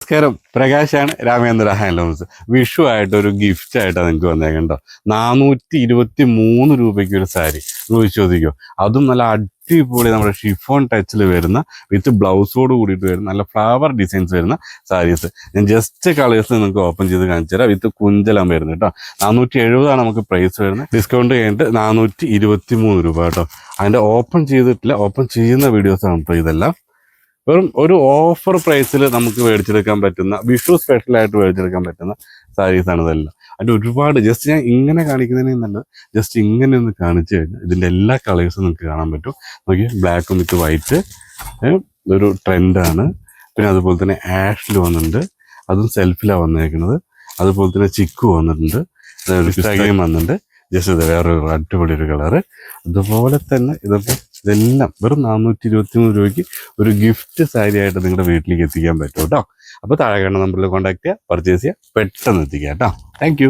നമസ്കാരം, പ്രകാശാണ് രാമേന്ദ്ര ഹാൻഡ്ലൂംസ്. വിഷു ആയിട്ട് ഒരു ഗിഫ്റ്റ് ആയിട്ടാണ് നിങ്ങൾക്ക് വന്നേക്കണ്ടോ. 423 രൂപയ്ക്ക് ഒരു സാരി ചോദിക്കോ. അതും നല്ല അടിപൊളി നമ്മുടെ ഷിഫോൺ ടച്ചിൽ വരുന്ന വിത്ത് ബ്ലൗസോട് കൂടിയിട്ട് വരുന്ന നല്ല ഫ്ലവർ ഡിസൈൻസ് വരുന്ന സാരീസ്. ഞാൻ ജസ്റ്റ് കളേഴ്സ് നിങ്ങൾക്ക് ഓപ്പൺ ചെയ്ത് കാണിച്ചു തരാം. വിത്ത് കുഞ്ചെല്ലാം വരുന്നത് കേട്ടോ. 470 നമുക്ക് പ്രൈസ് വരുന്നത്. ഡിസ്കൗണ്ട് കഴിഞ്ഞിട്ട് 423 രൂപ കേട്ടോ. അതിൻ്റെ ഓപ്പൺ ചെയ്തിട്ടില്ല, ഓപ്പൺ ചെയ്യുന്ന വീഡിയോസാണ് കേട്ടോ ഇതെല്ലാം. വെറും ഒരു ഓഫർ പ്രൈസിൽ നമുക്ക് മേടിച്ചെടുക്കാൻ പറ്റുന്ന, വിഷു സ്പെഷ്യലായിട്ട് മേടിച്ചെടുക്കാൻ പറ്റുന്ന സാരീസാണ് ഇതെല്ലാം. അതിൻ്റെ ഒരുപാട് ജസ്റ്റ് ഞാൻ ഇങ്ങനെ കാണിക്കുന്നതിന് നല്ലത് ജസ്റ്റ് ഇങ്ങനെ ഒന്ന് കാണിച്ചു കഴിഞ്ഞാൽ ഇതിൻ്റെ എല്ലാ കളേഴ്സും നിങ്ങൾക്ക് കാണാൻ പറ്റും. നോക്കി, ബ്ലാക്കും വിത്ത് വൈറ്റ് ഒരു ട്രെൻഡാണ്. പിന്നെ അതുപോലെ തന്നെ ആഷിൽ വന്നിട്ടുണ്ട്, അതും സെൽഫിലാണ് വന്നേക്കുന്നത്. അതുപോലെ തന്നെ ചിക്കു വന്നിട്ടുണ്ട്, വന്നിട്ടുണ്ട്. ജസ്റ്റ് ഇത് വേറൊരു അടിപൊളി ഒരു കളറ്. അതുപോലെ തന്നെ ഇതെല്ലാം വെറും 423 രൂപയ്ക്ക് ഒരു ഗിഫ്റ്റ് സാരി ആയിട്ട് നിങ്ങളുടെ വീട്ടിലേക്ക് എത്തിക്കാൻ പറ്റും കേട്ടോ. അപ്പോൾ താഴെ കാണുന്ന നമ്പറിൽ കോൺടാക്ട് ചെയ്യുക, പർച്ചേസ് ചെയ്യുക, പെട്ടെന്ന് എത്തിക്കുക കേട്ടോ. താങ്ക്